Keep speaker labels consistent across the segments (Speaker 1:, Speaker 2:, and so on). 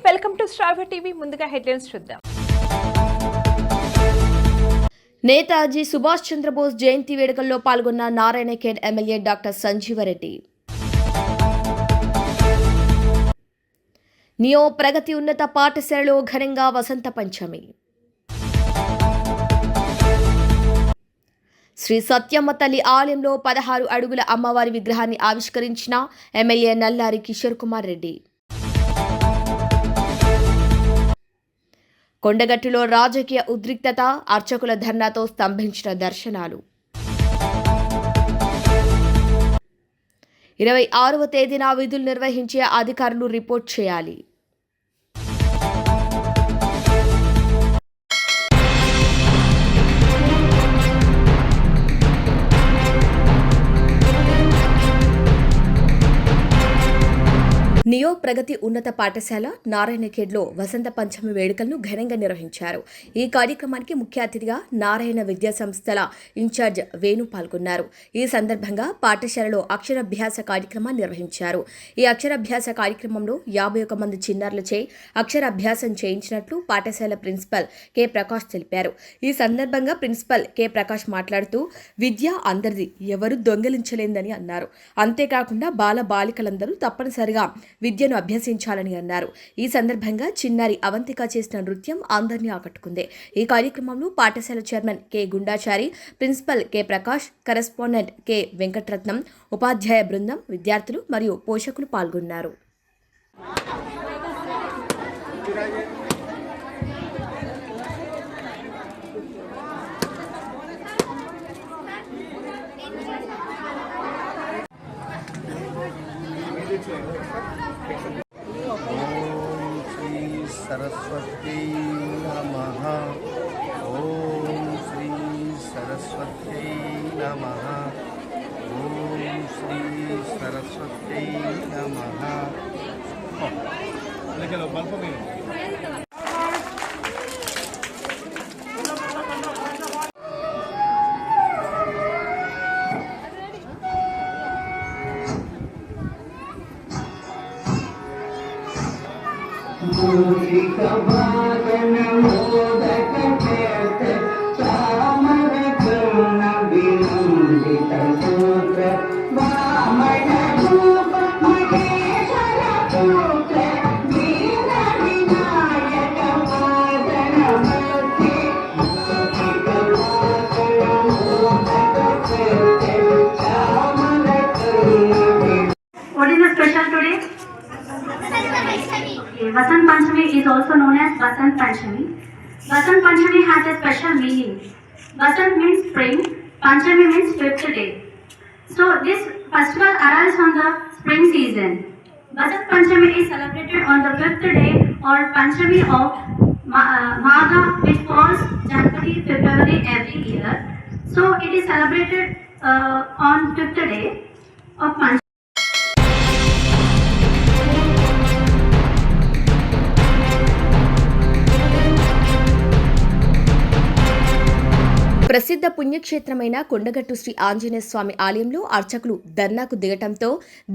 Speaker 1: Welcome to star TV. ముందుగా headlines చూద్దాం.
Speaker 2: నేతాజీ సుభాష్ చంద్రబోస్ జయంతి వేడుకల్లో పాల్గొన్న Narayankhed MLA doctor Sanjeevareddy. Neo Pragati ఉన్నత పాఠశాలలో ఘనంగా వసంత పంచమి. శ్రీ సత్యమ్మ తల్లి ఆలయంలో 16 అడుగుల అమ్మవారి విగ్రహాన్ని ఆవిష్కరించిన ఎమ్మెల్యే నల్లారి కిషోర్ కుమార్ రెడ్డి. కొండగట్టులో రాజకీయ ఉద్రిక్తత, అర్చకుల ధర్నాతో స్తంభించిన దర్శనాలు. 26వ తేదీన విధులు నిర్వహించే అధికారులు రిపోర్ట్ చేయాలి. నియో ప్రగతి ఉన్నత పాఠశాల నారాయణఖేడ్లో వసంత పంచమి వేడుకలను ఘనంగా నిర్వహించారు. ఈ కార్యక్రమానికి ముఖ్య అతిథిగా నారాయణ విద్యా సంస్థల ఇన్ఛార్జ్ వేణు పాల్గొన్నారు. ఈ సందర్భంగా పాఠశాలలో అక్షరాభ్యాస కార్యక్రమాన్ని నిర్వహించారు. ఈ అక్షరాభ్యాస కార్యక్రమంలో 51 మంది చిన్నారులచే అక్షరాభ్యాసం చేయించినట్లు పాఠశాల ప్రిన్సిపల్ కె ప్రకాష్ తెలిపారు. ఈ సందర్భంగా ప్రిన్సిపల్ కె ప్రకాష్ మాట్లాడుతూ విద్య అందరిది, ఎవరు దొంగిలించలేదని అన్నారు. అంతేకాకుండా బాల బాలికలందరూ తప్పనిసరిగా విద్యను అభ్యసించాలని అన్నారు. ఈ సందర్భంగా చిన్నారి అవంతిక చేసిన నృత్యం అందరినీ ఆకట్టుకుంది. ఈ కార్యక్రమంలో పాఠశాల chairman K Gundachari, principal K Prakash, correspondent K Venkataratnam, ఉపాధ్యాయ బృందం, విద్యార్థులు మరియు పోషకులు పాల్గొన్నారు.
Speaker 3: ఓం శ్రీ సరస్వతీ నమః. ఓం శ్రీ సరస్వతీ నమః. ఓం శ్రీ సరస్వతీ నమః.
Speaker 4: మూలిక భాగన మోదక చేత చామర కరుణ వినందిత సూత్ర వామన రూప మహేశ్వర పుత్ర వీర వినాయక వాదన మూర్తి. మూలిక భాగన మోదక చేత చామర కరుణ.
Speaker 5: What is the special today? Vasant Panchami is also known as Vasant Panchami. Vasant Panchami has a special meaning. Vasant means spring, Panchami means 5th day. So this festival arrives on the spring season. Vasant Panchami is celebrated on the 5th day or Panchami of Magha, which falls January, February every year. So it is celebrated on 5th day of Panchami.
Speaker 2: ప్రసిద్ధ పుణ్యక్షేత్రమైన కొండగట్టు శ్రీ ఆంజనేయ స్వామి ఆలయంలో అర్చకులు ధర్నాకు దిగటంతో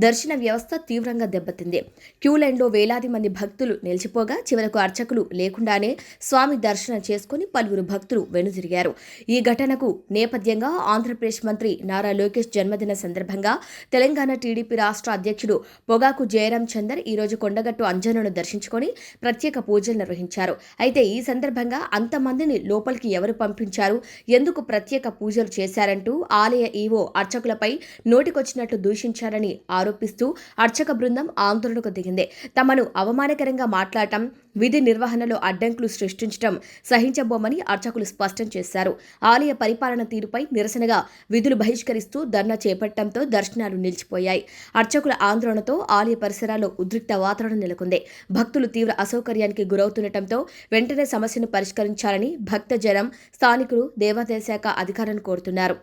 Speaker 2: దర్శన వ్యవస్థ తీవ్రంగా దెబ్బతింది. Queue లైన్లో వేలాది మంది భక్తులు నిలిచిపోగా చివరకు అర్చకులు లేకుండానే స్వామి దర్శనం చేసుకుని పలువురు భక్తులు వెనుదిరిగారు. ఈ ఘటనకు నేపథ్యంగా ఆంధ్రప్రదేశ్ మంత్రి నారా లోకేష్ జన్మదిన సందర్భంగా తెలంగాణ టీడీపీ రాష్ట్ర అధ్యక్షుడు పొగాకు జయరాం చందర్ ఈరోజు కొండగట్టు అంజనను దర్శించుకొని ప్రత్యేక పూజలు నిర్వహించారు. అయితే ఈ సందర్భంగా అంతమందిని లోపలికి ఎవరు పంపించారు, ఎందుకు ప్రత్యేక పూజలు చేశారంటూ ఆలయ ఈవో అర్చకులపై నోటికొచ్చినట్లు దూషించారని ఆరోపిస్తూ అర్చక బృందం ఆందోళనకు దిగింది. తమను అవమానకరంగా మాట్లాడటం, విధి నిర్వహణలో అడ్డంకులు సృష్టించడం సహించబోమని అర్చకులు స్పష్టం చేశారు. ఆలయ పరిపాలన తీరుపై నిరసనగా విధులు బహిష్కరిస్తూ ధర్నా చేపట్టడంతో దర్శనాలు నిలిచిపోయాయి. అర్చకుల ఆందోళనతో ఆలయ పరిసరాల్లో ఉద్రిక్త వాతావరణం నెలకొంది. భక్తులు తీవ్ర అసౌకర్యానికి గురవుతుండటంతో వెంటనే సమస్యను పరిష్కరించాలని భక్తజనం, స్థానికులు, దేవాదాయ శాఖ అధికారులను కోరుతున్నారు.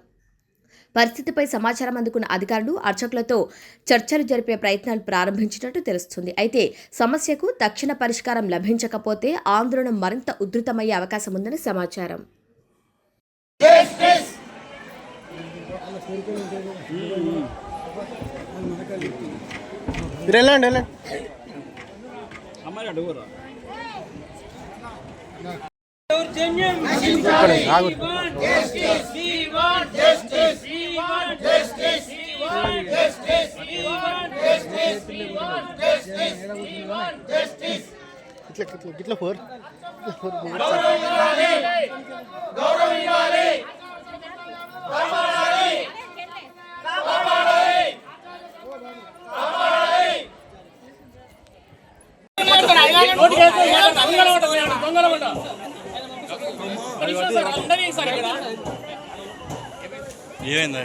Speaker 2: పరిస్థితిపై సమాచారం అందుకున్న అధికారులు అర్చకులతో చర్చలు జరిపే ప్రయత్నాలు ప్రారంభించినట్టు తెలుస్తుంది. అయితే సమస్యకు తక్షణ పరిష్కారం లభించకపోతే ఆందోళన మరింత ఉధృతమయ్యే అవకాశం ఉందని సమాచారం.
Speaker 3: ఇట్లా ఫోర్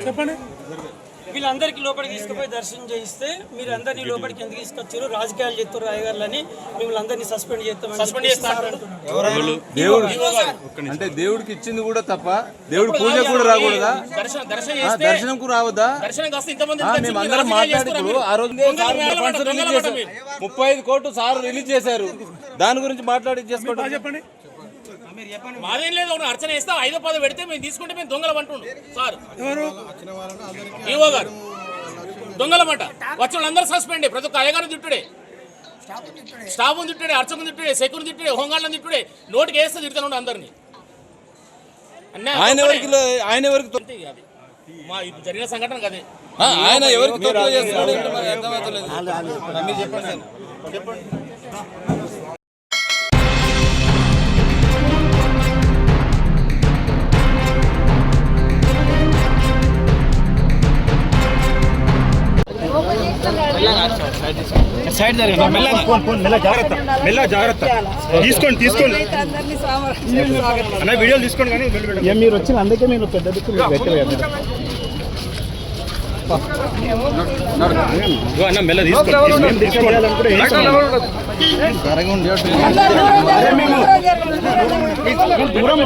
Speaker 6: చెప్పండి. వీళ్ళందరికీ లోపలికి తీసుకుపోయి దర్శనం చేయిస్తే మీరు అందరినీ లోపలికి ఎందుకు తీసుకొచ్చారు, రాజకీయాలు చేస్తారు అయ్యగారులని, మిమ్మల్ని అందరినీ సస్పెండ్ చేస్తారు.
Speaker 7: దేవుడు అంటే దేవుడికి ఇచ్చింది కూడా తప్ప దేవుడు పూజ కూడా రాకూడదా, దర్శనంకు రావద్దా? మేమందరం మాట్లాడుతూ ఆ రోజు 35 కోట్లు సార్ రిలీజ్ చేశారు, దాని గురించి మాట్లాడి చేసుకోవడం.
Speaker 6: చెప్పండి.
Speaker 8: మాదేం లేదు, అర్చన ఇస్తాం 5వ 10వ పెడితే మేము తీసుకుంటే మేము దొంగలం అంటుండు సార్. ఈవో గారు దొంగలమంట. వచ్చిన వాళ్ళందరూ సస్పెండ్, ప్రతి ఒక్క అయ్యగారు తిట్టుడే, స్టాఫ్ తిట్టుడే, అర్చకుని తిట్టుడే, సెక్యూరిటీ తిట్టుడే, హోంగాళ్ళని తిట్టుడే, నోటికి వేస్తే తిడుతున్నాడు అందరినీ.
Speaker 7: ఆయన ఎవరికి
Speaker 8: మా జరిగిన సంఘటన కదే.
Speaker 7: ఆయన ఎవరికి చేస్తున్నాడు చెప్పండి.
Speaker 9: సైడ్ జరిగింది. మెల్ల జాగ్రత్త తీసుకోండి అన్న, వీడియోలు తీసుకోండి. కానీ మీరు వచ్చిన అందుకే మీరు పెద్ద దిక్కు అన్న మెల్ల తీసుకోండి. దూరం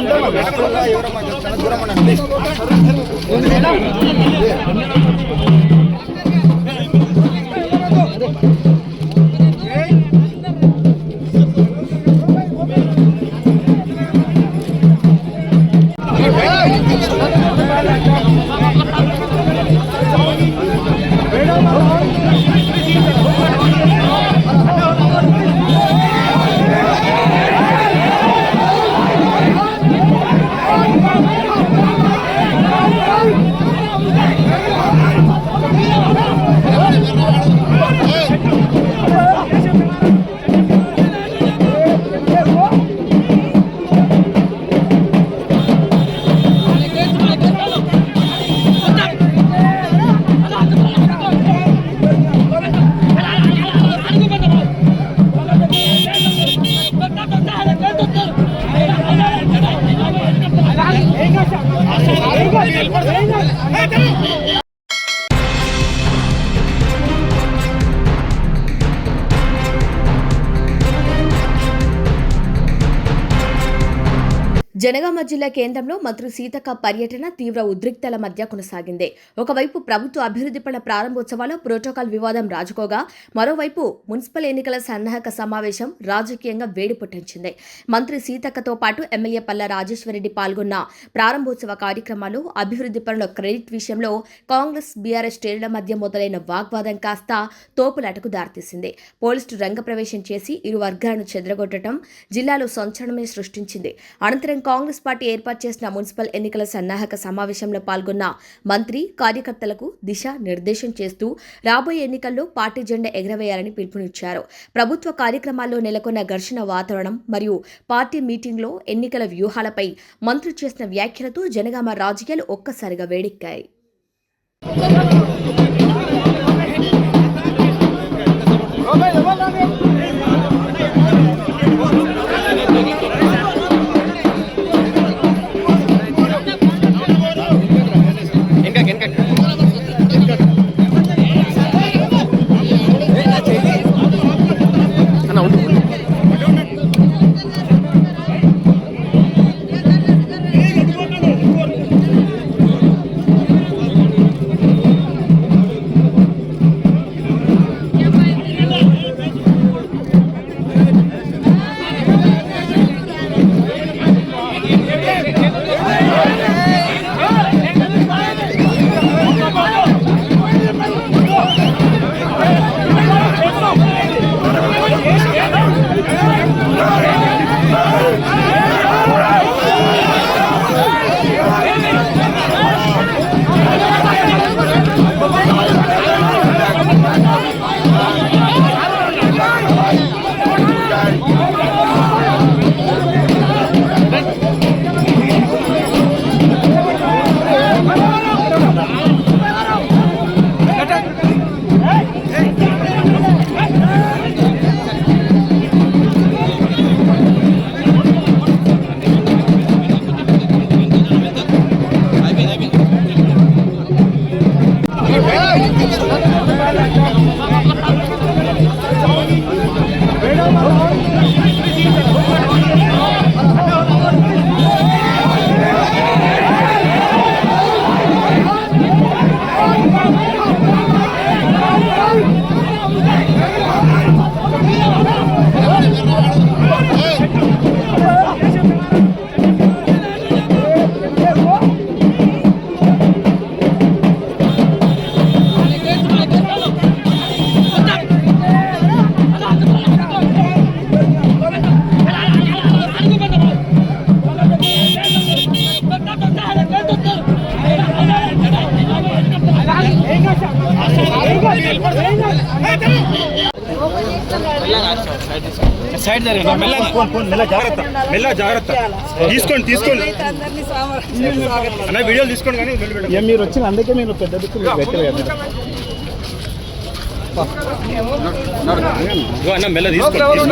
Speaker 2: జనగామ జిల్లా కేంద్రంలో మంత్రి సీతక్క పర్యటన తీవ్ర ఉద్రిక్తల మధ్య కొనసాగింది. ఒకవైపు ప్రభుత్వ అభివృద్ధి పనుల ప్రారంభోత్సవాల్లో ప్రోటోకాల్ వివాదం రాజుకోగా, మరోవైపు మున్సిపల్ ఎన్నికల సన్నాహక సమావేశం రాజకీయంగా వేడి పుట్టించింది. మంత్రి సీతక్కతో పాటు ఎమ్మెల్యే పల్లా రాజేశ్వరరెడ్డి పాల్గొన్న ప్రారంభోత్సవ కార్యక్రమాలు అభివృద్ధి పనుల క్రెడిట్ విషయంలో కాంగ్రెస్ బీఆర్ఎస్ శ్రేణుల మధ్య మొదలైన వాగ్వాదం కాస్త తోపులాటకు దారితీసింది. పోలీసులు రంగప్రవేశం చేసి ఇరు వర్గాలను చెదరగొట్టడం జిల్లాలో సంచలనమే సృష్టించింది. అనంతరం కాంగ్రెస్ పార్టీ ఏర్పాటు చేసిన మున్సిపల్ ఎన్నికల సన్నాహక సమావేశంలో పాల్గొన్న మంత్రి కార్యకర్తలకు దిశా నిర్దేశం చేస్తూ రాబోయే ఎన్నికల్లో పార్టీ జెండా ఎగరవేయాలని పిలుపునిచ్చారు. ప్రభుత్వ కార్యక్రమాల్లో నెలకొన్న ఘర్షణ వాతావరణం మరియు పార్టీ మీటింగ్లో ఎన్నికల వ్యూహాలపై మంత్రి చేసిన వ్యాఖ్యలతో జనగామ రాజకీయాలు ఒక్కసారిగా వేడెక్కాయి.
Speaker 9: సైడ్ జరగండి మెల్ల జాగ్రత్త తీసుకోండి అన్న వీడియోలు తీసుకోండి కానీ మీరు వచ్చిన అందుకే మీరు పెద్ద దిక్కు పెట్టలేదు అన్న మెల్ల దూరం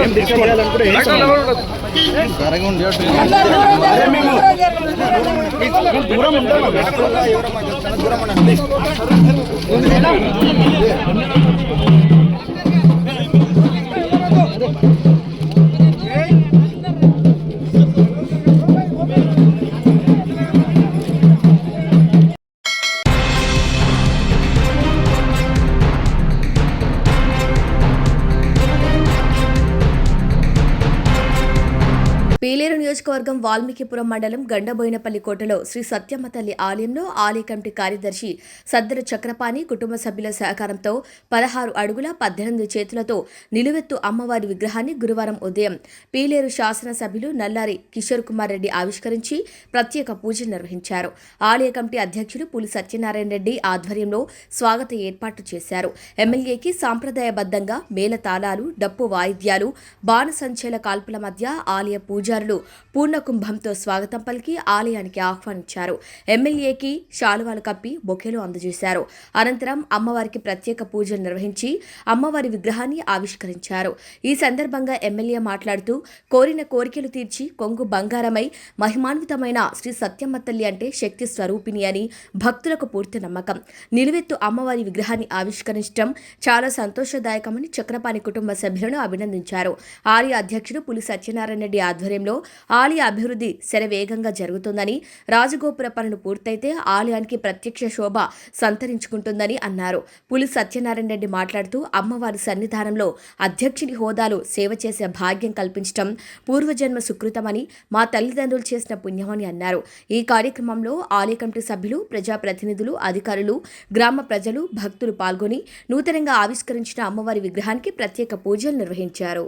Speaker 2: పీలేరు నియోజకవర్గం వాల్మీకిపురం మండలం గండబోయినపల్లి కోటలో శ్రీ సత్యమ్మ తల్లి ఆలయంలో ఆలయ కమిటీ కార్యదర్శి సద్దర చక్రపాణి కుటుంబ సభ్యుల సహకారంతో 16 అడుగుల 18 చేతులతో నిలువెత్తు అమ్మవారి విగ్రహాన్ని గురువారం ఉదయం పీలేరు శాసనసభ్యులు నల్లారి కిషోర్ కుమార్ రెడ్డి ఆవిష్కరించి ప్రత్యేక పూజలు నిర్వహించారు. ఆలయ కమిటీ అధ్యక్షుడు పులి సత్యనారాయణ రెడ్డి ఆధ్వర్యంలో స్వాగత ఏర్పాట్లు చేశారు. ఎమ్మెల్యేకి సాంప్రదాయబద్ధంగా మేళతాళాలు, డప్పు వాయిద్యాలు, బాణసంచల కాల్పుల మధ్య ఆలయ పూజారులు పూర్ణకుంభంతో స్వాగతం పలికి ఆలయానికి ఆహ్వానించారు. ఎమ్మెల్యేకి శాలువాలు కప్పి బొకేలు అందజేశారు. అనంతరం అమ్మవారికి ప్రత్యేక పూజలు నిర్వహించి అమ్మవారి విగ్రహాన్ని ఆవిష్కరించారు. ఈ సందర్భంగా ఎమ్మెల్యే మాట్లాడుతూ కోరిన కోరికలు తీర్చి కొంగు బంగారమై మహిమాన్వితమైన శ్రీ సత్యమ్మ తల్లి అంటే శక్తి స్వరూపిణి అని భక్తులకు పూర్తి నమ్మకం. నిలువెత్తు అమ్మవారి విగ్రహాన్ని ఆవిష్కరించడం చాలా సంతోషదాయకమని చక్రపాణి కుటుంబ సభ్యులను అభినందించారు. ఆలయ అధ్యక్షుడు పులి సత్యనారాయణ రెడ్డి ఆధ్వర్యంలో ఆలయ అభివృద్ధి శరవేగంగా జరుగుతుందని, రాజగోపుర పనులు పూర్తయితే ఆలయానికి ప్రత్యక్ష శోభ సంతరించుకుంటుందని అన్నారు. పులి సత్యనారాయణ రెడ్డి మాట్లాడుతూ అమ్మవారి సన్నిధానంలో అధ్యక్షుడి హోదాలో సేవ చేసే భాగ్యం కల్పించడం పూర్వజన్మ సుకృతమని, మా తల్లిదండ్రులు చేసిన పుణ్యమని అన్నారు. ఈ కార్యక్రమంలో ఆలయ కమిటీ సభ్యులు, ప్రజాప్రతినిధులు, అధికారులు, గ్రామ ప్రజలు, భక్తులు పాల్గొని నూతనంగా ఆవిష్కరించిన అమ్మవారి విగ్రహానికి ప్రత్యేక పూజలు నిర్వహించారు.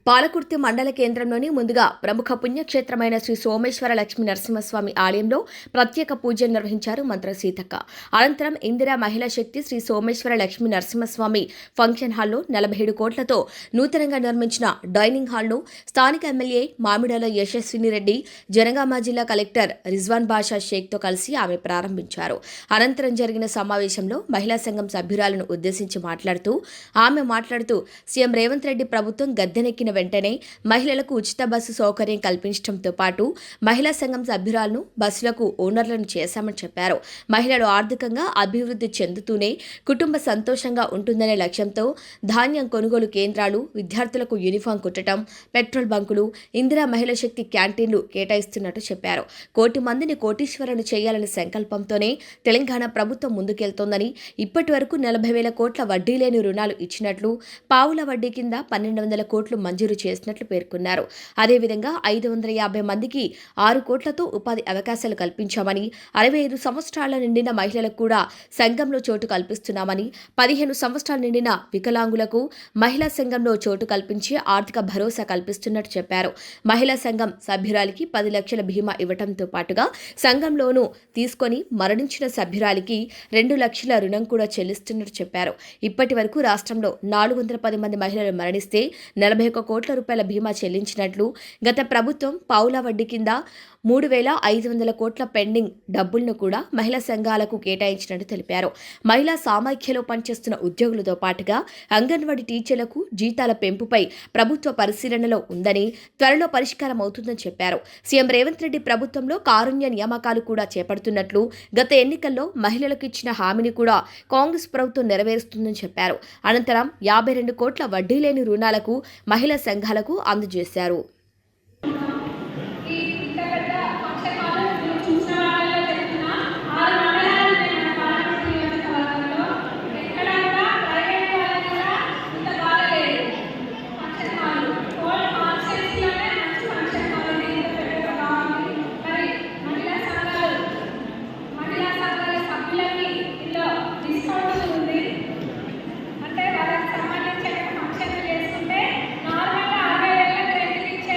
Speaker 2: పాలకుర్తి మండల కేంద్రంలోని ముందుగా ప్రముఖ పుణ్యక్షేత్రమైన శ్రీ సోమేశ్వర లక్ష్మీ నరసింహస్వామి ఆలయంలో ప్రత్యేక పూజలు నిర్వహించారు మంత్రి సీతక్క. అనంతరం ఇందిరా మహిళా శక్తి శ్రీ సోమేశ్వర లక్ష్మీ నరసింహస్వామి ఫంక్షన్ హాల్లో 47 కోట్లతో నూతనంగా నిర్మించిన డైనింగ్ హాల్ను స్థానిక ఎమ్మెల్యే మామిడాల యశస్విని రెడ్డి, జనగామ జిల్లా కలెక్టర్ రిజ్వాన్ బాషా షేక్తో కలిసి ఆమె ప్రారంభించారు. అనంతరం జరిగిన సమావేశంలో మహిళా సంఘం సభ్యురాలను ఉద్దేశించి మాట్లాడుతూ సీఎం రేవంత్ రెడ్డి ప్రభుత్వం గద్దెనెక్కిన వెంటనే మహిళలకు ఉచిత బస్సు సౌకర్యం కల్పించడంతో పాటు మహిళా సంఘం సభ్యురాలను బస్సులకు ఓనర్లను చేశామని చెప్పారు. మహిళలు ఆర్థికంగా అభివృద్ధి చెందుతూనే కుటుంబ సంతోషంగా ఉంటుందనే లక్ష్యంతో ధాన్యం కొనుగోలు కేంద్రాలు, విద్యార్థులకు యూనిఫామ్ కుట్టడం, పెట్రోల్ బంకులు, ఇందిరా మహిళా శక్తి క్యాంటీన్లు కేటాయిస్తున్నట్టు చెప్పారు. 1 కోటి మందిని కోటీశ్వరులు చేయాలనే సంకల్పంతోనే తెలంగాణ ప్రభుత్వం ముందుకెళ్తోందని, ఇప్పటి వరకు 40,000 కోట్ల వడ్డీ లేని రుణాలు ఇచ్చినట్లు, పావుల వడ్డీ కింద 1,200 కోట్లు మంజూరు చేసినట్లు పేర్కొన్నారు. అదేవిధంగా 550 మందికి 6 కోట్లతో ఉపాధి అవకాశాలు కల్పించామని, 65 సంవత్సరాల నిండిన మహిళలకు కూడా సంఘంలో చోటు కల్పిస్తున్నామని, 15 సంవత్సరాల నిండిన వికలాంగులకు మహిళా సంఘంలో చోటు కల్పించి ఆర్థిక భరోసా కల్పిస్తున్నట్టు చెప్పారు. మహిళా సంఘం సభ్యురాలికి 10 లక్షల బీమా ఇవ్వడంతో పాటుగా సంఘంలోనూ తీసుకొని మరణించిన సభ్యురాలికి 2 లక్షల రుణం కూడా చెల్లిస్తున్నట్టు చెప్పారు. ఇప్పటి వరకు రాష్ట్రంలో 410 మంది మహిళలు మరణిస్తే 41 కోట్ల రూపాయల బీమా చెల్లించినట్లు, గత ప్రభుత్వం పావుల వడ్డీ కింద 3,500 కోట్ల పెండింగ్ డబ్బులను కూడా మహిళా సంఘాలకు కేటాయించినట్టు తెలిపారు. మహిళా సామాఖ్యలో పనిచేస్తున్న ఉద్యోగులతో పాటుగా అంగన్వాడీ టీచర్లకు జీతాల పెంపుపై ప్రభుత్వ పరిశీలనలో ఉందని, త్వరలో పరిష్కారం అవుతుందని చెప్పారు. సీఎం రేవంత్ రెడ్డి ప్రభుత్వంలో కారుణ్య నియామకాలు కూడా చేపడుతున్నట్లు, గత ఎన్నికల్లో మహిళలకు ఇచ్చిన హామీని కూడా కాంగ్రెస్ ప్రభుత్వం నెరవేరుస్తుందని చెప్పారు. అనంతరం 52 కోట్ల వడ్డీ లేని రుణాలకు మహిళా సంఘాలకు అందజేశారు.
Speaker 5: అంటే వాళ్ళకి సంబంధించిన ఫంక్షన్ చేసుకుంటే నార్మల్గా 60,000 రెంట్కి ఇచ్చే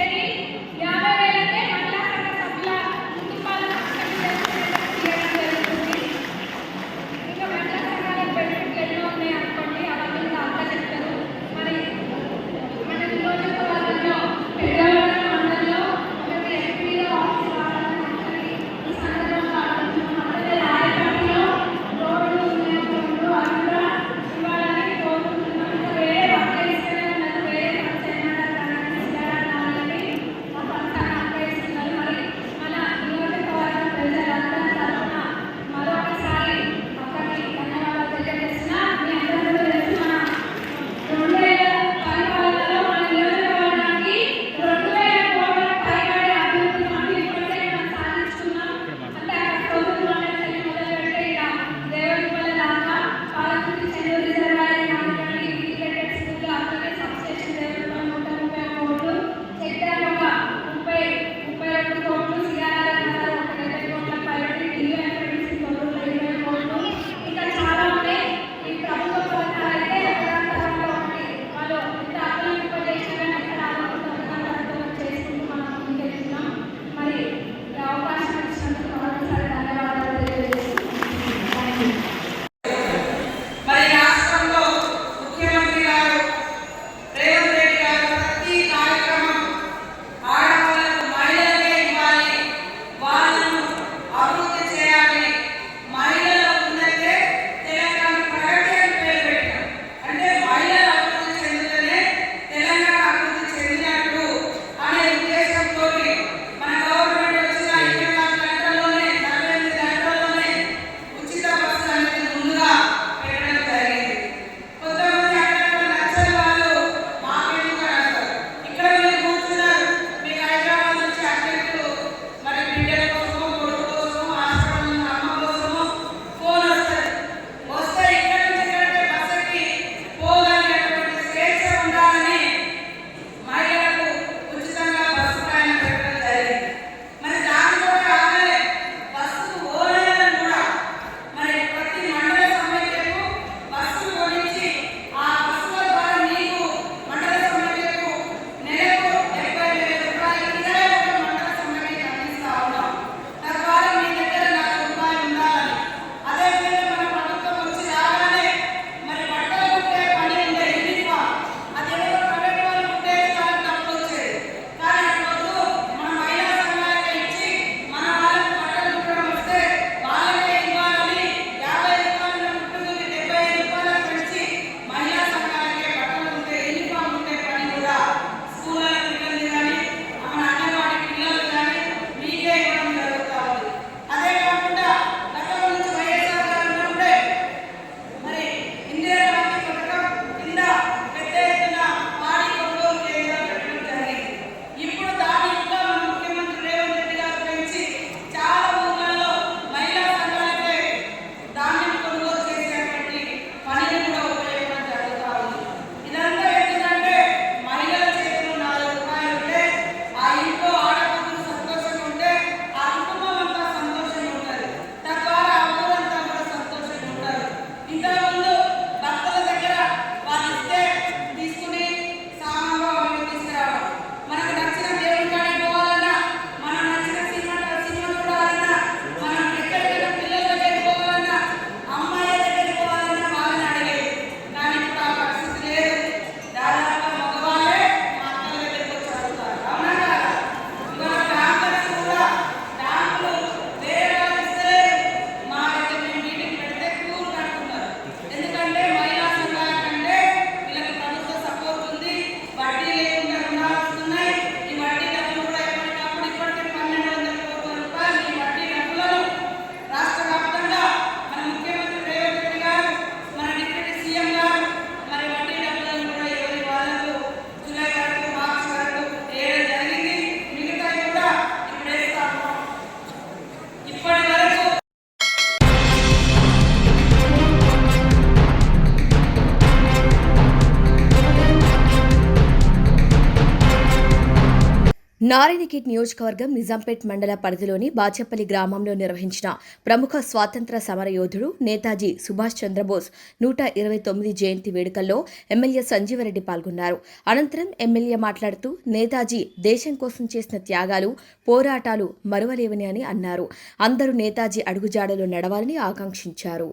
Speaker 2: నారాయణఖేడ్ నియోజకవర్గం నిజాంపేట్ మండల పరిధిలోని బాచపల్లి గ్రామంలో నిర్వహించిన ప్రముఖ స్వాతంత్ర సమరయోధుడు నేతాజీ సుభాష్ చంద్రబోస్ 129 జయంతి వేడుకల్లో ఎమ్మెల్యే సంజీవరెడ్డి పాల్గొన్నారు. అనంతరం ఎమ్మెల్యే మాట్లాడుతూ నేతాజీ దేశం కోసం చేసిన త్యాగాలు, పోరాటాలు మరువలేవని అని అన్నారు. అందరూ నేతాజీ అడుగుజాడలో నడవాలని ఆకాంక్షించారు.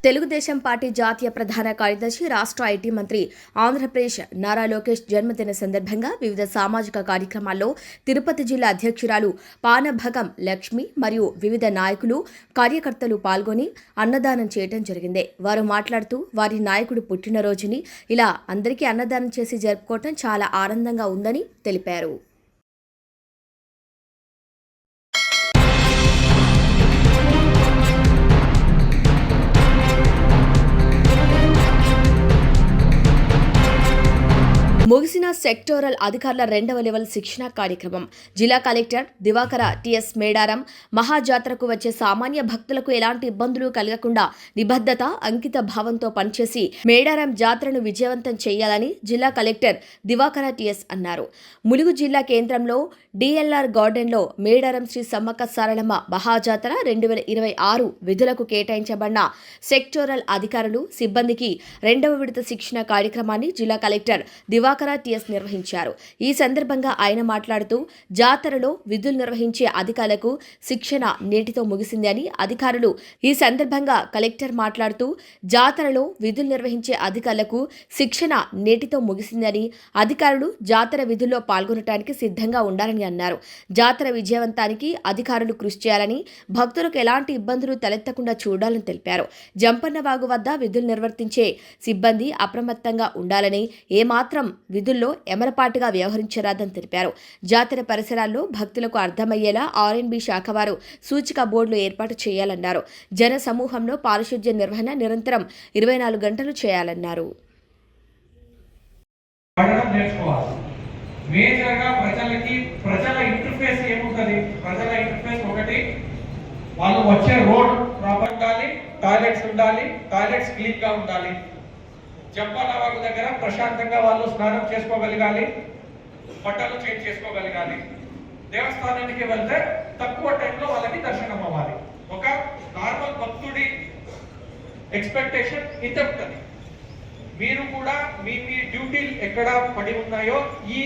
Speaker 2: తెలుగుదేశం పార్టీ జాతీయ ప్రధాన కార్యదర్శి, రాష్ట్ర ఐటీ మంత్రి, ఆంధ్రప్రదేశ్ నారా లోకేష్ జన్మదిన సందర్భంగా వివిధ సామాజిక కార్యక్రమాల్లో తిరుపతి జిల్లా అధ్యక్షురాలు పానభగం లక్ష్మి మరియు వివిధ నాయకులు, కార్యకర్తలు పాల్గొని అన్నదానం చేయడం జరిగింది. వారు మాట్లాడుతూ వారి నాయకుడు పుట్టినరోజుని ఇలా అందరికీ అన్నదానం చేసి జరుపుకోవటం చాలా ఆనందంగా ఉందని తెలిపారు. ముగిసిన సెక్టోరల్ అధికారుల 2వ లెవెల్ శిక్షణ కార్యక్రమం జిల్లా కలెక్టర్ దివాకర టిఎస్ మేడారం మహాజాతరకు వచ్చే సామాన్య భక్తులకు ఎలాంటి ఇబ్బందులు కలగకుండా నిబద్ధత, అంకిత భావంతో పనిచేసి మేడారం జాతరను విజయవంతం చేయాలని జిల్లా కలెక్టర్ దివాకర టిఎస్ అన్నారు. ములుగు జిల్లా కేంద్రంలో డిఎల్ఆర్ గార్డెన్లో మేడారం శ్రీ సమ్మక్క సారలమ్మ మహాజాతర 2026 విధులకు కేటాయించబడిన సెక్టోరల్ అధికారులు, సిబ్బందికి 2వ విడత శిక్షణ కార్యక్రమాన్ని జిల్లా కలెక్టర్ దివాకర టిఎస్ నిర్వహించారు. ఈ సందర్భంగా ఆయన మాట్లాడుతూ జాతరలో విధులు నిర్వహించే అధికారులకు శిక్షణ నేటితో ముగిసింది అని అధికారులు ఈ సందర్భంగా కలెక్టర్ మాట్లాడుతూ జాతరలో విధులు నిర్వహించే అధికారులకు శిక్షణ నేటితో ముగిసిందని అధికారులు జాతర విధుల్లో పాల్గొనడానికి సిద్ధంగా ఉండాలని అన్నారు. జాతర విజయవంతానికి అధికారులు కృషి చేయాలని, భక్తులకు ఎలాంటి ఇబ్బందులు తలెత్తకుండా చూడాలని తెలిపారు. జంపన్నవాగు వద్ద విధులు నిర్వర్తించే సిబ్బంది అప్రమత్తంగా ఉండాలని, ఏమాత్రం విధుల్లో ఎమరపాటుగా వ్యవహరించరాదని తెలిపారు. జాతర పరిసరాల్లో భక్తులకు అర్థమయ్యేలా ఆర్ఎండ్బి శాఖ వారు సూచిక బోర్డులు ఏర్పాటు చేయాలన్నారు. జన సమూహంలో పారిశుధ్య నిర్వహణ నిరంతరం 24 గంటలు చేయాలన్నారు.
Speaker 10: మేజర్గా ప్రజల ఇంటర్ఫేస్ ఏముంటుంది? ప్రజల ఇంటర్ఫేస్ ఒకటి, వాళ్ళు వచ్చే రోడ్ ప్రాపర్ ఉండాలి, టాయిలెట్స్ ఉండాలి, టాయిలెట్స్ క్లీన్ గా ఉండాలి. జంపాలవాగు దగ్గర ప్రశాంతంగా వాళ్ళు స్నానం చేసుకోగలగాలి, బట్టలు చేంజ్ చేసుకోగలగాలి. దేవస్థానానికి వెళ్తే తక్కువ టైంలో వాళ్ళకి దర్శనం అవ్వాలి. ఒక నార్మల్ భక్తుడి ఎక్స్పెక్టేషన్ ఇంత ఉంటుంది. మీరు కూడా మీ డ్యూటీలు ఎక్కడ పడి ఉన్నాయో ఈ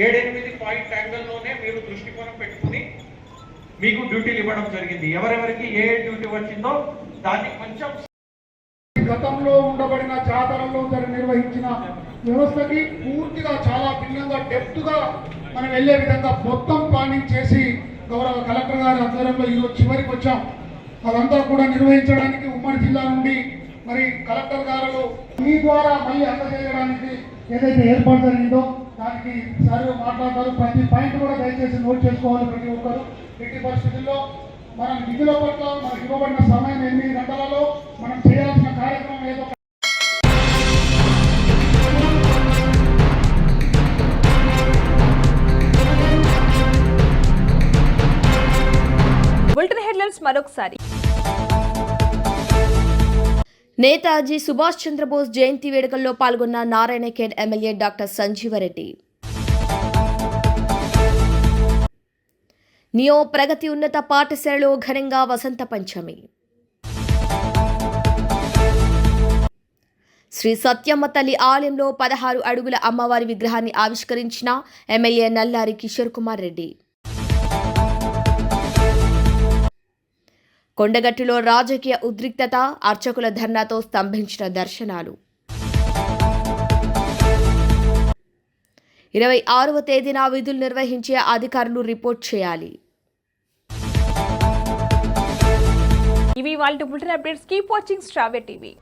Speaker 10: 7-8 పాయింట్ యాంగిల్లోనే మీరు దృష్టికోణం పెట్టుకుని మీకు డ్యూటీలు ఇవ్వడం జరిగింది. ఎవరెవరికి ఏ డ్యూటీ వచ్చిందో దాన్ని కొంచెం
Speaker 11: గతంలో ఉండబడిన జాతరలో నిర్వహించిన వ్యవస్థకి పూర్తిగా చాలా భిన్నంగా డెప్త్గా మనం వెళ్లే విధంగా మొత్తం ప్లానింగ్ చేసి గౌరవ కలెక్టర్ గారి ఆధ్వర్యంలో ఈరోజు చివరికి వచ్చాం. అదంతా కూడా నిర్వహించడానికి ఉమ్మడి జిల్లా నుండి మరి కలెక్టర్ గారు మీ ద్వారా మళ్ళీ అందజేయడానికి ఏదైతే ఏర్పాటు జరిగిందో దానికి సార్ మాట్లాడతారు. ప్రతి పాయింట్ కూడా దయచేసి నోట్ చేసుకోవాలి ప్రతి ఒక్కరు. ఎట్టి పరిస్థితుల్లో మనం విధుల పట్ల మనకు ఇవ్వబడిన సమయం 8 గంటలలో మనం చేయాల్సిన కార్యక్రమం ఏదో.
Speaker 1: బులెటిన్ హెడ్లైన్స్ మరొకసారి.
Speaker 2: నేతాజీ సుభాష్ చంద్రబోస్ జయంతి వేడుకల్లో పాల్గొన్న Narayankhed MLA doctor Sanjeevareddy. Neo Pragati ఉన్నత పాఠశాలలో ఘనంగా వసంత పంచమి. శ్రీ సత్యమ్మ తల్లి ఆలయంలో 16 అడుగుల అమ్మవారి విగ్రహాన్ని ఆవిష్కరించిన ఎమ్మెల్యే నల్లారి కిషోర్ కుమార్ రెడ్డి. కొండగట్టులో రాజకీయ ఉద్రిక్తత, అర్చకుల ధర్నాతో స్తంభించిన దర్శనాలు. 26వ తేదీన విధులు నిర్వహించే అధికారులు రిపోర్ట్ చేయాలి.
Speaker 1: ఇవి వాళ్ళ bulletin updates. Keep watching star TV.